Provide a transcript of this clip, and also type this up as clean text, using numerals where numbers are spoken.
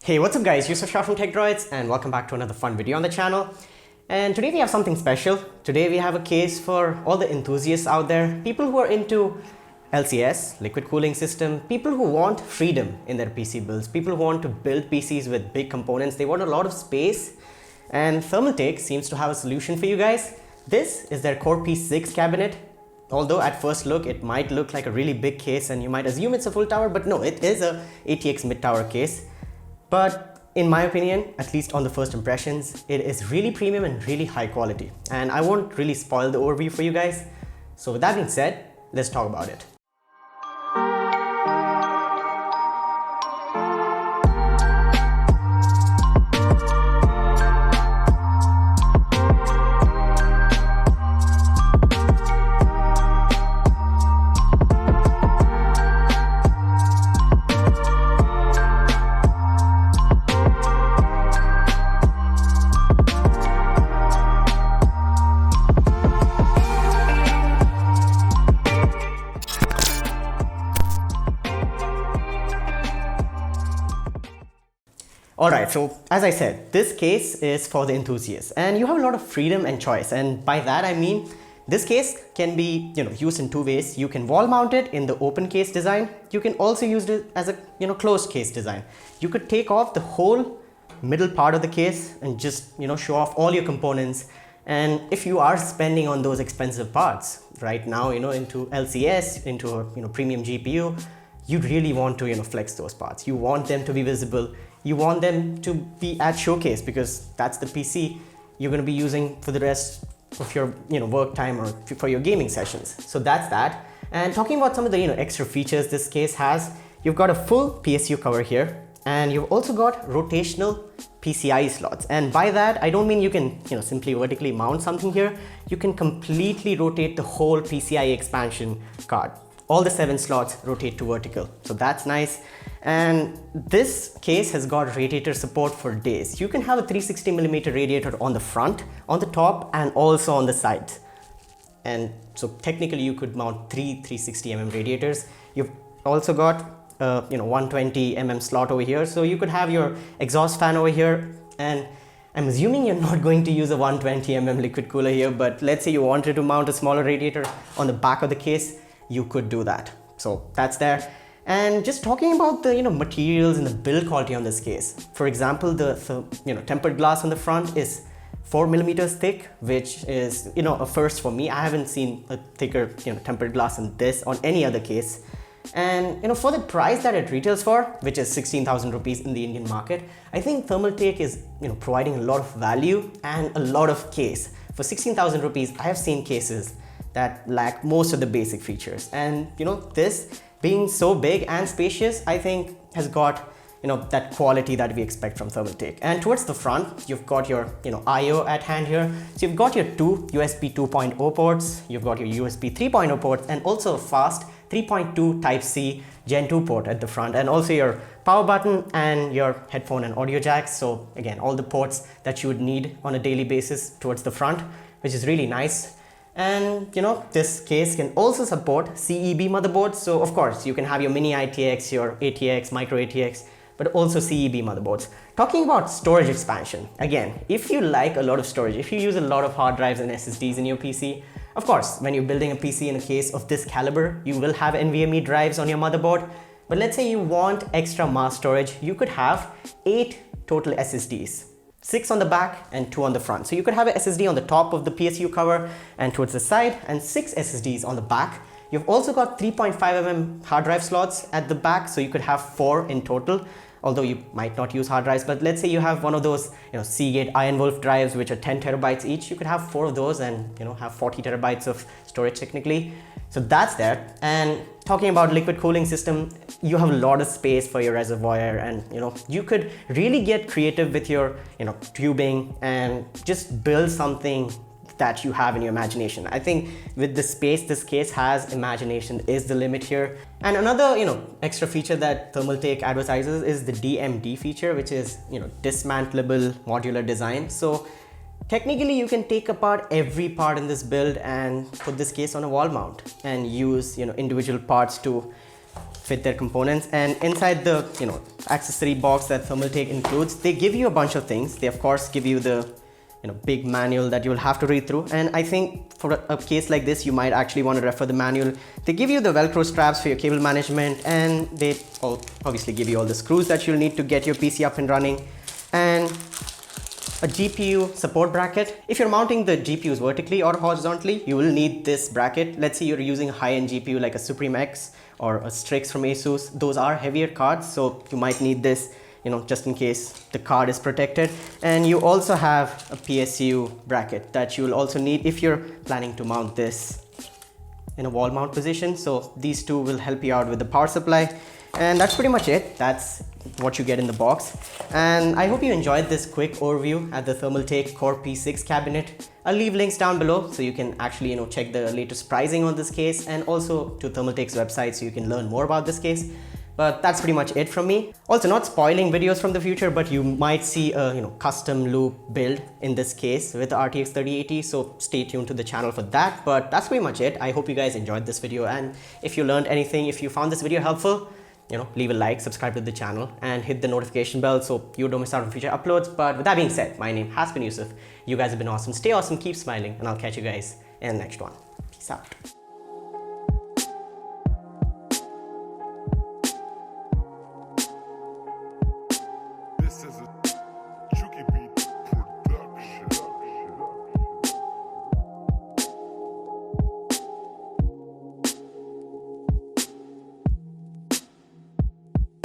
Hey, what's up guys, Yusuf Shah from TechDroids and welcome back to another fun video on the channel. And today we have something special. Today we have a case for all the enthusiasts out there, people who are into LCS, liquid cooling system, people who want freedom in their PC builds, people who want to build PCs with big components, they want a lot of space, and Thermaltake seems to have a solution for you guys. This is their Core P6 cabinet. Although at first look it might look like a really big case and you might assume it's a full tower, but no, it is a ATX mid-tower case. But in my opinion, at least on the first impressions, it is really premium and really high quality. And I won't really spoil the overview for you guys. So with that being said, let's talk about it. Alright, so as I said, this case is for the enthusiasts and you have a lot of freedom and choice, and by that I mean this case can be used in two ways. You can wall mount it in the open case design. You can also use it as a closed case design. You could take off the whole middle part of the case and just show off all your components. And if you are spending on those expensive parts right now, into LCS, into a premium GPU, you really want to flex those parts. You want them to be visible. You want them to be at showcase because that's the PC you're going to be using for the rest of your work time or for your gaming sessions. So that's that. And talking about some of the extra features this case has, you've got a full PSU cover here, and you've also got rotational PCIe slots. And by that I don't mean you can simply vertically mount something here. You can completely rotate the whole PCIe expansion card. All the 7 slots rotate to vertical, so that's nice. And this case has got radiator support for days. You can have a 360mm radiator on the front, on the top, and also on the sides. And so technically you could mount 360mm radiators. You've also got 120mm slot over here, so you could have your exhaust fan over here. And I'm assuming you're not going to use a 120mm liquid cooler here, but let's say you wanted to mount a smaller radiator on the back of the case, you could do that. So that's there. And just talking about the materials and the build quality on this case. For example, the tempered glass on the front is 4mm thick, which is a first for me. I haven't seen a thicker tempered glass than this on any other case. And for the price that it retails for, which is 16,000 rupees in the Indian market, I think Thermaltake is providing a lot of value and a lot of case. For 16,000 rupees, I have seen cases that lack most of the basic features, and this being so big and spacious, I think has got that quality that we expect from Thermaltake. And towards the front, you've got your IO at hand here. So you've got your two USB 2.0 ports, you've got your USB 3.0 ports, and also a fast 3.2 Type-C Gen 2 port at the front, and also your power button and your headphone and audio jacks. So again, all the ports that you would need on a daily basis towards the front, which is really nice. And this case can also support CEB motherboards. So of course you can have your mini ITX, your ATX, micro ATX, but also CEB motherboards. Talking about storage expansion, again, if you like a lot of storage, if you use a lot of hard drives and SSDs in your PC, of course, when you're building a PC in a case of this caliber, you will have NVMe drives on your motherboard. But let's say you want extra mass storage, you could have 8 total SSDs. 6 on the back and 2 on the front. So you could have an SSD on the top of the PSU cover and towards the side, and 6 SSDs on the back. You've also got 3.5mm hard drive slots at the back, so you could have 4 in total, although you might not use hard drives. But let's say you have one of those Seagate Iron Wolf drives, which are 10 terabytes each. You could have 4 of those and have 40 terabytes of storage technically. So that's there. And talking about liquid cooling system, you have a lot of space for your reservoir, and you could really get creative with your tubing and just build something that you have in your imagination. I think with the space this case has, imagination is the limit here. And another extra feature that Thermaltake advertises is the DMD feature, which is dismantleable modular design. So technically you can take apart every part in this build and put this case on a wall mount and use individual parts to fit their components. And inside the accessory box that Thermaltake includes, they give you a bunch of things. They of course give you the big manual that you'll have to read through, and I think for a case like this you might actually want to refer the manual. They give you the Velcro straps for your cable management, and they obviously give you all the screws that you'll need to get your PC up and running, and a GPU support bracket. If you're mounting the GPUs vertically or horizontally, you will need this bracket. Let's say you're using a high-end GPU like a Supreme X or a Strix from Asus. Those are heavier cards, so you might need this just in case the card is protected. And you also have a PSU bracket that you will also need if you're planning to mount this in a wall mount position. So these two will help you out with the power supply. And that's pretty much it. That's what you get in the box. And I hope you enjoyed this quick overview at the Thermaltake Core P6 cabinet. I'll leave links down below so you can actually check the latest pricing on this case, and also to Thermaltake's website so you can learn more about this case. But that's pretty much it from me. Also, not spoiling videos from the future, but you might see a custom loop build in this case with the RTX 3080, so stay tuned to the channel for that. But that's pretty much it. I hope you guys enjoyed this video, and if you learned anything, if you found this video helpful, leave a like, subscribe to the channel, and hit the notification bell so you don't miss out on future uploads. But with that being said, my name has been Yusuf. You guys have been awesome. Stay awesome, keep smiling, and I'll catch you guys in the next one. Peace out.